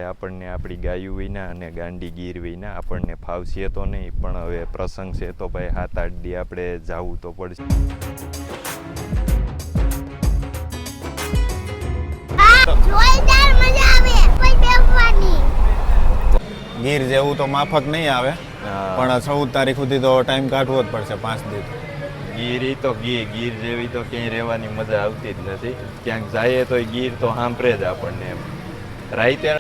આપણને આપણી ગાયું વિના અને ગાંડી ગીર વિના આપણને ફાવશે તો નહીં, પણ હવે પ્રસંગ છે તો ભાઈ 7-8 દી આપણે જવું તો પડશે. ગીર જેવું તો માફક નહીં આવે, પણ 14 તારીખ સુધી તો ટાઈમ કાઢવો જ પડશે 5 દિવસ. ગીર જેવી તો ક્યાંય રહેવાની મજા આવતી જ નથી. ક્યાંક જઈએ તો ગીર તો સાંભળે જ આપણને એમ રાઈતે.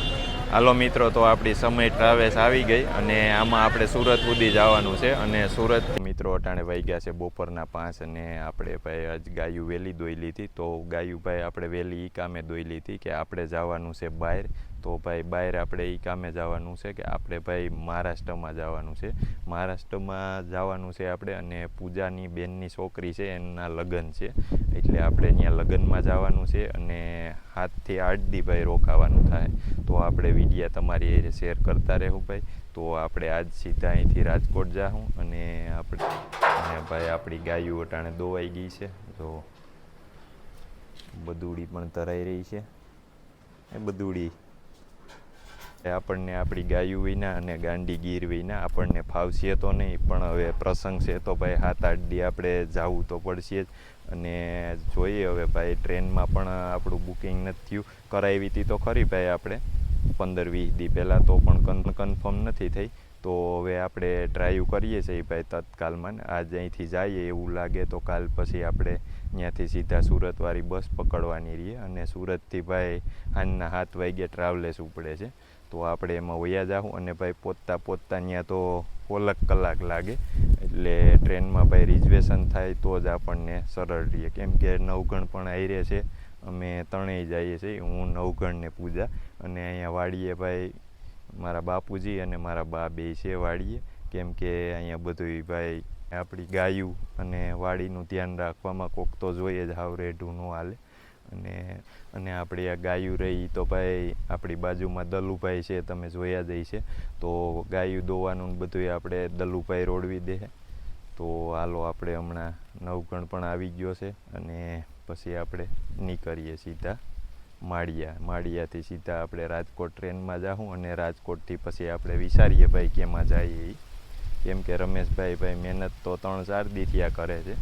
હાલો મિત્રો, તો આપણી સમય ટ્રાવેલ્સ આવી ગઈ અને આમાં આપણે સુરત સુધી જવાનું છે. અને સુરત મિત્રો અટાણે વાગ્યા છે બપોરના 5 અને આપણે ભાઈ આજ ગાયું વહેલી દોઈ લીધી. તો ગાયું ભાઈ આપણે વહેલી એ કામે દોઈ લીધી કે આપણે જવાનું છે બહાર. તો ભાઈ બહાર આપણે એ કામે જવાનું છે કે આપણે ભાઈ મહારાષ્ટ્રમાં જવાનું છે. મહારાષ્ટ્રમાં જવાનું છે આપણે, અને પૂજાની બેનની છોકરી છે એના લગ્ન છે, એટલે આપણે ત્યાં લગ્નમાં જવાનું છે. અને 7 થી 8 દી ભાઈ રોકાવાનું થાય. તો આપણે વિડીયા તમારી શેર કરતા રહેવું ભાઈ. તો આપણે આજ સીધા અહીંથી રાજકોટ જાઉં અને ભાઈ આપણી ગાયું અટાણે દોવાઈ ગઈ છે. તો બધુડી પણ તરાઈ રહી છે. એ બધુડી આપણને આપણી ગાયું વિના અને ગાંડી ગીર વિના આપણને ફાવશે તો નહીં, પણ હવે પ્રસંગ છે તો ભાઈ 7-8 દી આપણે જવું તો પડશે જ. અને જોઈએ હવે ભાઈ, ટ્રેનમાં પણ આપણું બુકિંગ નથી થયું. કરાવી હતી તો ખરી ભાઈ આપણે 15-20 દી પહેલાં, તો પણ કન્ફર્મ નથી થઈ. તો હવે આપણે ડ્રાઈવ કરીએ છીએ ભાઈ તત્કાલમાં. આજ અહીંથી જઈએ એવું લાગે તો કાલ પછી આપણે ત્યાંથી સીધા સુરતવાળી બસ પકડવાની રહીએ. અને સુરતથી ભાઈ સાંજના 7 વાગ્યે ટ્રાવેલ્સ ઉપડે છે. તો આપણે એમાં વયા જાઉં અને ભાઈ પહોંચતા ત્યાં તો 16 કલાક લાગે. એટલે ટ્રેનમાં ભાઈ રિઝર્વેશન થાય તો જ આપણને સરળ રહીએ, કેમ કે નવગણ પણ આવી છે. અમે ત્રણેય જઈએ છીએ, હું, નવગણ ને પૂજા. અને અહીંયા વાડીએ ભાઈ મારા બાપુજી અને મારા બા બે છે વાડીએ, કેમ કે અહીંયા બધું ભાઈ આપણી ગાયું અને વાડીનું ધ્યાન રાખવામાં કોક તો જોઈએ જ, હાવ રેઢું ન હાલે. અને આપણી આ ગાયું રહી તો ભાઈ આપણી બાજુમાં દલુભાઈ છે, તમે જોયા જ છે. તો ગાયું દોવાનું બધું આપણે દલુભાઈ રોડવી દે. તો હાલો આપણે હમણાં નવગણ પણ આવી ગયો છે અને પછી આપણે નીકળીએ સીધા માળિયાથી સીધા આપણે રાજકોટ ટ્રેનમાં જાઉં. અને રાજકોટથી પછી આપણે વિચારીએ ભાઈ કેમાં જઈએ એ, કેમ કે રમેશભાઈ મહેનત તો 3-4 દી થયા કરે છે.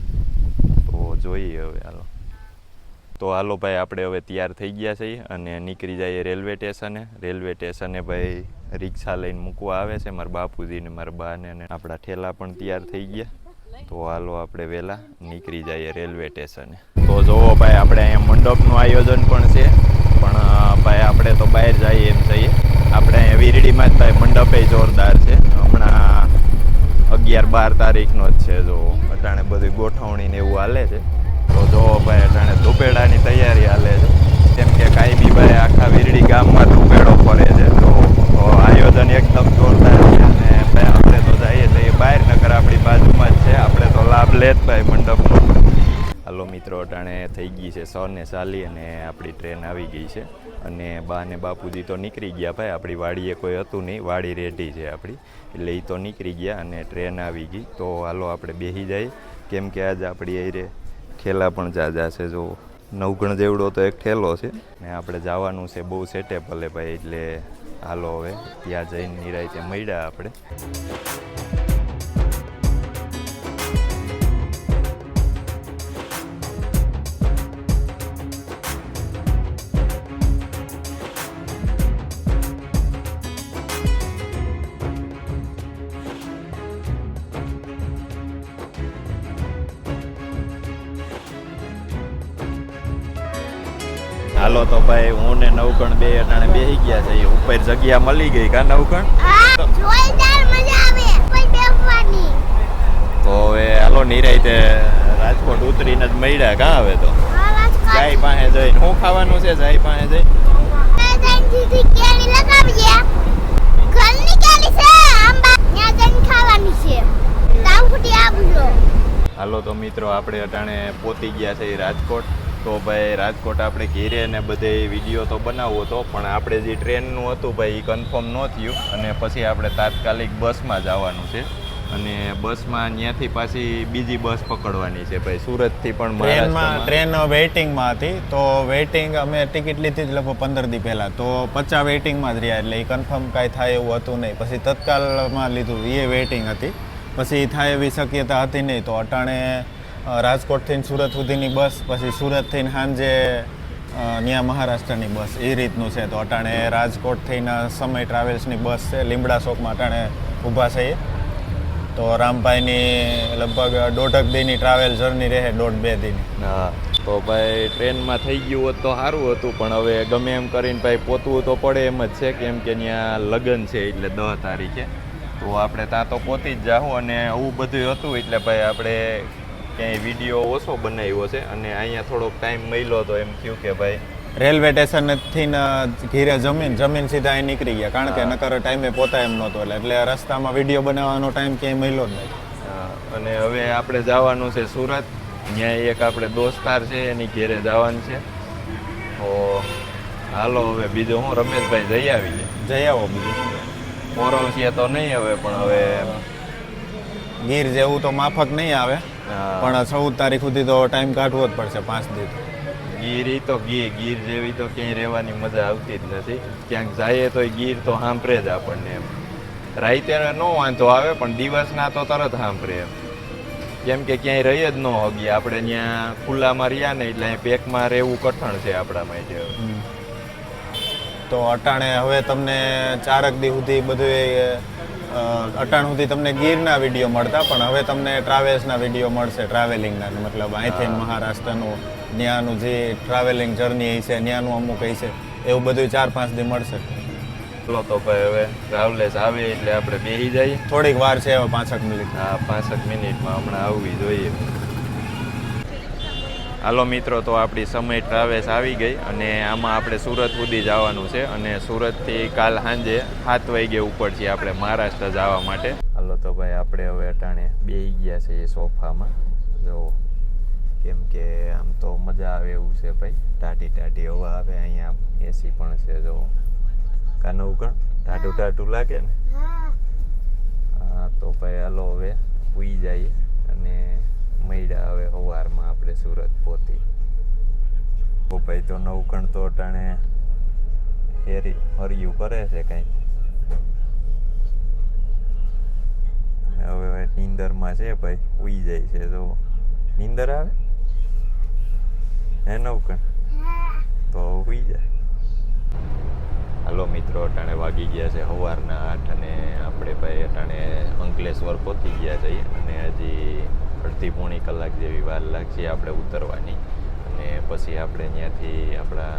તો જોઈએ હવે હાલો. તો હાલો ભાઈ, આપણે હવે તૈયાર થઈ ગયા છીએ અને નીકળી જઈએ રેલવે સ્ટેશને. ભાઈ રિક્ષા લઈને મૂકવા આવે છે મારા બાપુજી ને મારા બાને, અને આપણા ઠેલા પણ તૈયાર થઈ ગયા. તો હાલો આપણે વહેલા નીકળી જઈએ રેલવે સ્ટેશને. તો જોવો ભાઈ, આપણે અહીંયા મંડપનું આયોજન પણ છે, પણ ભાઈ આપણે તો બહાર જઈએ એમ થઈએ. આપણે અહીંયા વીરડીમાં જ ભાઈ મંડપે જોરદાર છે. હમણાં 11-12 તારીખનો જ છે. જો અટાણે બધી ગોઠવણી ને એવું હાલે છે. તો જોવો ભાઈ, અટાણે ધૂપેડાની તૈયારી હાલે છે, કેમ કે કાયમી ભાઈ આખા વીરડી ગામમાં ધૂપેડો ફરે છે. તો આયોજન એકદમ જોરદાર છે. અને ભાઈ આપણે તો જઈએ તો એ બહાર, નગર આપણી બાજુમાં જ છે, આપણે તો લાભ લે જ ભાઈ મંડપનો. હાલો મિત્રો, અટાણે થઈ ગઈ છે 6:40 અને આપણી ટ્રેન આવી ગઈ છે. અને બા ને બાપુજી તો નીકળી ગયા ભાઈ. આપણી વાડીએ કોઈ હતું નહીં, વાડી રેડી છે આપણી, એટલે એ તો નીકળી ગયા અને ટ્રેન આવી ગઈ. તો હાલો આપણે બેસી જઈએ, કેમ કે આજે આપણી એ ઠેલા પણ જાજા છે. જો નવગણ જેવડો તો એક ઠેલો છે ને આપણે જવાનું છે બહુ સેટેબલ ભાઈ. એટલે હાલો હવે ત્યાં જઈને નિરાંતે મળ્યા આપણે. હાલો તો ભાઈ, હું ને નવગણ બે અટાણે બેસી ગયા છે. ઉપર જગ્યા મળી ગઈ કા નવગણ? તો હવે હાલો નિરાંતે રાજકોટ ઉતરીને જ મળ્યા કા. હવે તો જાય પાસે જઈને શું ખાવાનું છે? જાય પાસે જઈ હાલો તો મિત્રો, આપણે અટાણે પહોંચી ગયા છે રાજકોટ. તો ભાઈ રાજકોટ આપણે ઘેરે ને બધે વિડીયો તો બનાવવો હતો, પણ આપણે જે ટ્રેનનું હતું ભાઈ એ કન્ફર્મ ન થયું. અને પછી આપણે તાત્કાલિક બસમાં જવાનું છે. અને બસમાં ત્યાંથી પાછી બીજી બસ પકડવાની છે ભાઈ, સુરતથી પણ ટ્રેનમાં મહારાષ્ટ્રમાં. ટ્રેન વેઇટિંગમાં હતી, તો વેઇટિંગ અમે ટિકિટ લીધી જ લગભગ 15 દી પહેલાં, તો 50 વેઇટિંગમાં જ રહ્યા, એટલે એ કન્ફર્મ કાંઈ થાય એવું હતું નહીં. પછી તત્કાલમાં લીધું, એ વેઇટિંગ હતી. પછી થાય એવી શક્યતા હતી નહીં, તો અટાણે રાજકોટથી સુરત સુધીની બસ, પછી સુરતથી સાંજે ત્યાં મહારાષ્ટ્રની બસ, એ રીતનું છે. તો અટાણે રાજકોટથી સમય ટ્રાવેલ્સની બસ છે, લીમડા ચોકમાં અટાણે ઊભા છે. તો રામભાઈની લગભગ 1.5 દીની ટ્રાવેલ જર્ની રહે, 1.5-2 દીની. હા, તો ભાઈ ટ્રેનમાં થઈ ગયું હોત તો સારું હતું, પણ હવે ગમે એમ કરીને ભાઈ પહોંચવું તો પડે એમ જ છે, કેમ કે ત્યાં લગ્ન છે એટલે 10 તારીખે. તો આપણે ત્યાં તો પહોંચી જ જાઉં, અને આવું બધું હતું એટલે ભાઈ આપણે ક્યાંય વિડીયો ઓછો બનાવ્યો છે, અને અહીંયા થોડોક ટાઈમ મળ્યો તો એમ થયું કે ભાઈ રેલવે સ્ટેશનથી ઘીરે જમીન સીધા અહીં નીકળી ગયા, કારણ કે નકર ટાઈમે પહોંચાય એમ નહોતો, એટલે રસ્તામાં વિડીયો બનાવવાનો ટાઈમ ક્યાંય મળ્યો જ નહીં. અને હવે આપણે જવાનું છે સુરત. ત્યાં એક આપણે દોસ્તાર છે એની ઘેરે જવાનું છે. તો હાલો હવે બીજું હું, રમેશભાઈ જઈ આવીએ. જઈ આવો બીજું. પોરવસીએ તો નહીં હવે, પણ હવે ગીર જેવું તો માફક નહીં આવે, પણ 14 તારીખ સુધી તો ટાઈમ કાઢવો જ પડશે, 5 દી. ગીર ઈ તો ગીર જેવી તો ક્યાંય રહેવાની મજા આવતી જ નથી. ક્યાંક જઈએ તો ગીર તો સાંભળે જ આપણને એમ. રાતે ન વાંધો આવે, પણ દિવસના તો તરત સાંભળે એમ. કેમ કે ક્યાંય રહી જ ન હોગીએ આપણે, ત્યાં ખુલ્લામાં રહ્યા ને એટલે પેકમાં રહેવું કઠણ છે આપણા માટે હવે. તો અટાણે હવે તમને 4 દી સુધી બધું અટાણ સુધી તમને ગીરના વિડીયો મળતા, પણ હવે તમને ટ્રાવેલ્સના વિડીયો મળશે, ટ્રાવેલિંગના, મતલબ અહીંથી મહારાષ્ટ્રનું ત્યાંનું જે ટ્રાવેલિંગ જર્ની છે ત્યાંનું અમુક છે, એવું બધું 4-5 દી મળશે. ચલો તો ભાઈ હવે ટ્રાવેલ્સ આવે એટલે આપણે બેસી જઈએ. થોડીક વાર છે હવે, 5 મિનિટ. હા, 5 મિનિટમાં હમણાં આવવી જોઈએ. હાલો મિત્રો, તો આપણી સમય ટ્રાવેલ્સ આવી ગઈ, અને આમાં આપણે સુરત સુધી જવાનું છે, અને સુરતથી કાલ સાંજે 7 વાગે ઉપડશે આપણે મહારાષ્ટ્ર જવા માટે. હાલો તો ભાઈ આપણે હવે અટાણે બેસી ગયા છે એ સોફામાં. જો કેમ કે આમ તો મજા આવે એવું છે ભાઈ, ટાટી હવા આવે અહીંયા, એસી પણ છે. જો કાનું કણ ટાટું લાગે ને. હા, તો ભાઈ હાલો હવે સૂઈ જઈએ, અને મળ્યા હવે સવારમાં આપણે સુરત પહોંચી. તો ભાઈ તો નવકણ તો અટાણે હરિયું કરે છે કંઈક, અને હવે નીંદરમાં છે ભાઈ, સૂઈ જાય છે. જો નીંદર આવે હે નવકણ, તો સૂઈ જાય. હાલો મિત્રો, અટાણે વાગી ગયા છે સવારના 8, અને આપણે ભાઈ અટાણે અંકલેશ્વર પહોંચી ગયા છીએ, અને હજી અડધી-પોણી કલાક જેવી વાર લાગશે આપણે ઉતરવાની. અને પછી આપણે ત્યાંથી આપણા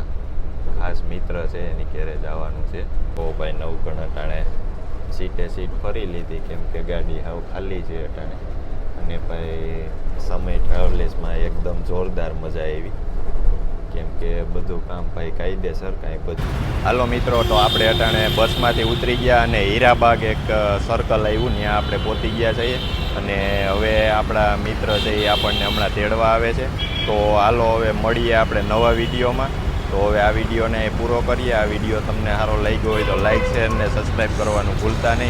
ખાસ મિત્ર છે એની ઘરે જવાનું છે. તો ભાઈ નવકણ અટાણે સીટ ફરી લીધી, કેમ કે ગાડી હાવ ખાલી છે અટાણે. અને ભાઈ સમય ટ્રાવેલ્સમાં એકદમ જોરદાર મજા આવી, કેમ કે બધું કામ ભાઈ કાયદેસર કાંઈ બધું. હાલો મિત્રો, તો આપણે અટાણે બસમાંથી ઉતરી ગયા, અને હીરાબાગ એક સર્કલ આવ્યું, ત્યાં આપણે પહોંચી ગયા છીએ. અને હવે આપણા મિત્ર છે એ આપણને હમણાં તેડવા આવે છે. તો હાલો હવે મળીએ આપણે નવા વિડીયોમાં. તો હવે આ વિડીયોને પૂરો કરીએ. આ વિડીયો તમને સારો લાગ્યો હોય તો લાઈક, શેર ને સબસ્ક્રાઈબ કરવાનું ભૂલતા નહીં.